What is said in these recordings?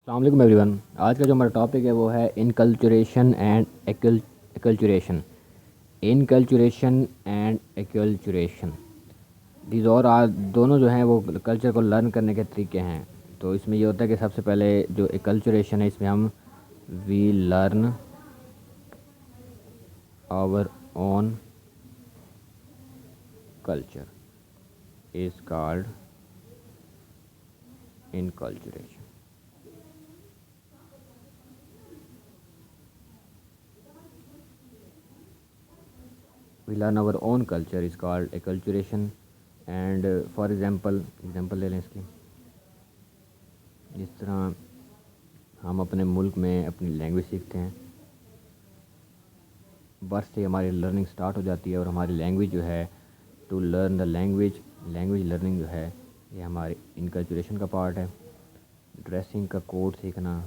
السلام علیکم every one. آج کا جو ہمارا ٹاپک ہے وہ ہے انکلچوریشن اینڈ ایکلچوریشن. انکلچوریشن اینڈ ایکلچوریشن دیز اور دونوں جو ہیں وہ کلچر کو لرن کرنے کے طریقے ہیں. تو اس میں یہ ہوتا ہے کہ سب سے پہلے جو ایکلچوریشن ہے اس میں ہم we learn our own culture is called enculturation. We learn our own culture is called acculturation. And for example لے لیں اس کی. جس طرح ہم اپنے ملک میں اپنی لینگویج سیکھتے ہیں, برتھ سے ہماری لرننگ سٹارٹ ہو جاتی ہے, اور ہماری لینگویج جو ہے to learn the language learning جو ہے یہ ہماری انکلچوریشن کا پارٹ ہے. ڈریسنگ کا کوڈ سیکھنا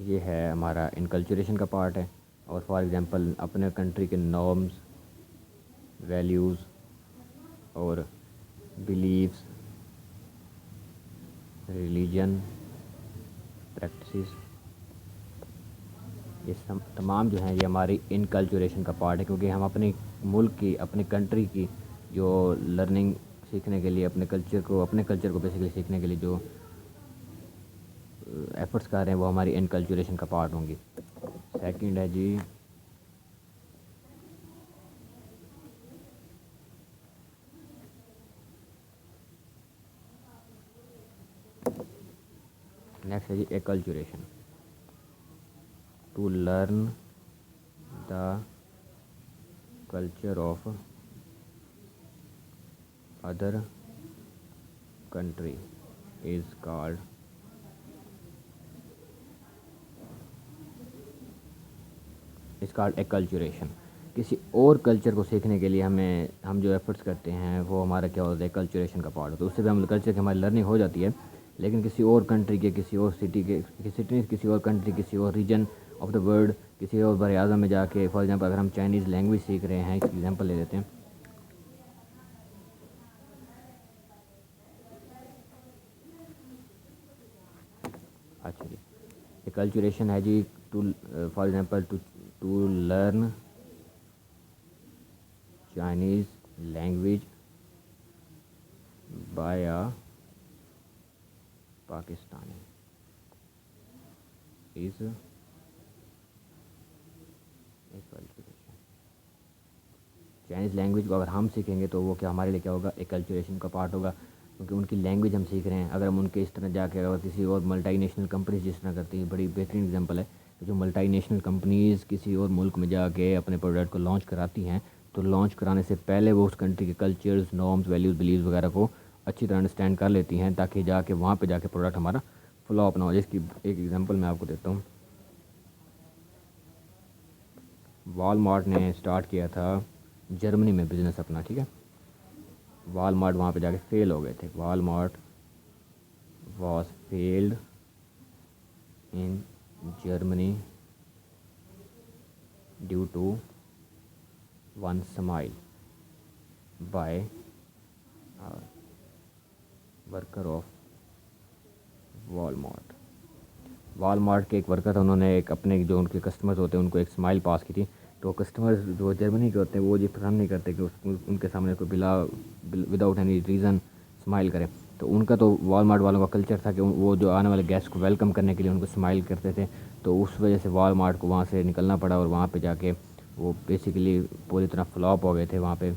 یہ ہے ہمارا انکلچوریشن کا پارٹ ہے. اور فار ایگزامپل اپنے کنٹری کے نارمز, ویلیوز اور بلیفس, ریلیجن, پریکٹسز, یہ تمام جو ہیں یہ ہماری انکلچوریشن کا پارٹ ہے, کیونکہ ہم اپنے ملک کی, اپنے کنٹری کی جو لرننگ سیکھنے کے لیے اپنے کلچر کو بیسیکلی سیکھنے کے لیے جو ایفرٹس کر رہے ہیں وہ ہماری انکلچوریشن کا پارٹ ہوں گی. سیکنڈ ہے جی نیکسٹ ہے جی acculturation. To learn the culture of other country is called acculturation. کسی اور کلچر کو سیکھنے کے لیے ہم جو ایفرٹس کرتے ہیں وہ ہمارا کیا ہوتا ہے, کلچوریشن کا پارٹ ہوتا ہے. اس سے بھی ہم کلچر کی ہماری لرننگ ہو جاتی ہے, لیکن کسی اور کنٹری کے, کسی اور سٹی کے, کسی اور کنٹری, کسی اور ریجن آف دا ورلڈ, کسی اور بر اعظم میں جا کے, فار ایگزامپل اگر ہم چائنیز لینگویج سیکھ رہے ہیں, اس کی ایگزامپل لے لیتے ہیں. اچھا جی, ایکلچوریشن ہے جی for example to learn Chinese language by a Pakistani is acculturation. Chinese language کو اگر ہم سیکھیں گے تو وہ کیا ہمارے لیے کیا ہوگا, ایکلچوریشن کا پارٹ ہوگا, کیونکہ ان کی لینگویج ہم سیکھ رہے ہیں. اگر ہم ان کے اس طرح جا کے اگر کسی اور ملٹی نیشنل کمپنیز جس طرح کرتی ہیں, بڑی بہترین اگزامپل ہے کہ جو ملٹی نیشنل کمپنیز کسی اور ملک میں جا کے اپنے پروڈکٹ کو لانچ کراتی ہیں, تو لانچ کرانے سے پہلے وہ اس کنٹری کے کلچرز, نارمز, ویلیوز, بلیوز وغیرہ کو اچھی طرح انڈرسٹینڈ کر لیتی ہیں, تاکہ جا کے وہاں پہ جا کے پروڈکٹ ہمارا فلاپ نہ ہو. جس کی ایک ایگزامپل میں آپ کو دیتا ہوں. وال مارٹ نے اسٹارٹ کیا تھا جرمنی میں بزنس اپنا, ٹھیک ہے. وال مارٹ وہاں پہ جا کے فیل ہو گئے تھے. Walmart was failed in Germany due to one smile by worker of Walmart. Walmart کے ایک ورکر تھا, انہوں نے ایک اپنے جو ان کے کسٹمرز ہوتے ہیں ان کو ایک اسمائل پاس کی تھی. تو کسٹمرز جو جرمنی کے ہوتے ہیں وہ یہ پسند نہیں کرتے کہ ان کے سامنے کوئی وداؤٹ اینی ریزن اسمائل کرے. تو ان کا تو وال مارٹ والوں کا کلچر تھا کہ وہ جو آنے والے گیسٹ کو ویلکم کرنے کے لیے ان کو اسمائل کرتے تھے. تو اس وجہ سے وال مارٹ کو وہاں سے نکلنا پڑا, اور وہاں پہ جا کے وہ بیسیکلی پوری طرح فلاپ ہو گئے تھے وہاں پہ,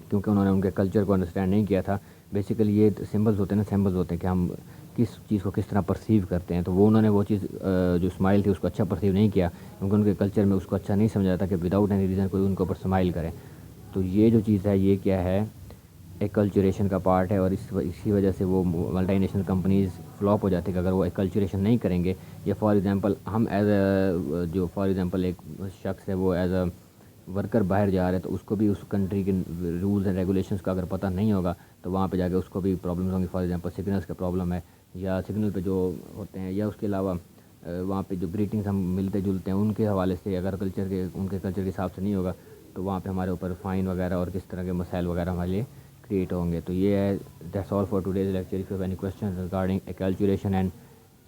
کیونکہ انہوں نے ان کے کلچر کو انڈرسٹینڈ نہیں کیا تھا. بیسیکلی یہ سمبلز ہوتے ہیں نا, سمبلز ہوتے ہیں کہ ہم کس چیز کو کس طرح پرسیو کرتے ہیں. تو وہ انہوں نے وہ چیز جو اسمائل تھی اس کو اچھا پرسیو نہیں کیا, کیونکہ ان کے کلچر میں اس کو اچھا نہیں سمجھا تھا کہ وداؤٹ اینی ریزن کوئی ان کے اوپر اسمائل کرے. تو یہ جو چیز ہے یہ کیا ہے, ایکلچوریشن کا پارٹ ہے. اور اسی وجہ سے وہ ملٹی نیشنل کمپنیز فلاپ ہو جاتی ہے کہ اگر وہ ایکلچوریشن نہیں کریں گے. یا فار ایگزامپل ہم ایز اے جو فار ایگزامپل ایک شخص ہے وہ ایز اے ورکر باہر جا رہا ہے, تو اس کو بھی اس کنٹری کے رولز اینڈ ریگولیشنس کا اگر پتہ نہیں ہوگا تو وہاں پہ جا کے اس کو بھی پرابلمس ہوں گی. فار ایگزامپل سگنلس کا پرابلم ہے, یا سگنل پہ جو ہوتے ہیں, یا اس کے علاوہ وہاں پہ جو گریٹنگس ہم ملتے جلتے ہیں ان کے حوالے سے اگر ان کے کلچر کے حساب سے نہیں ہوگا, تو وہاں پہ ہمارے اوپر فائن وغیرہ اور کس طرح کے مسائل وغیرہ ہمارے لیے کریٹ ہوں گے. تو یہ ہے that's all for today's lecture. If you have any question regarding acculturation and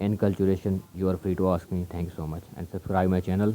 enculturation you are free to ask me. Thank you so much and subscribe my channel.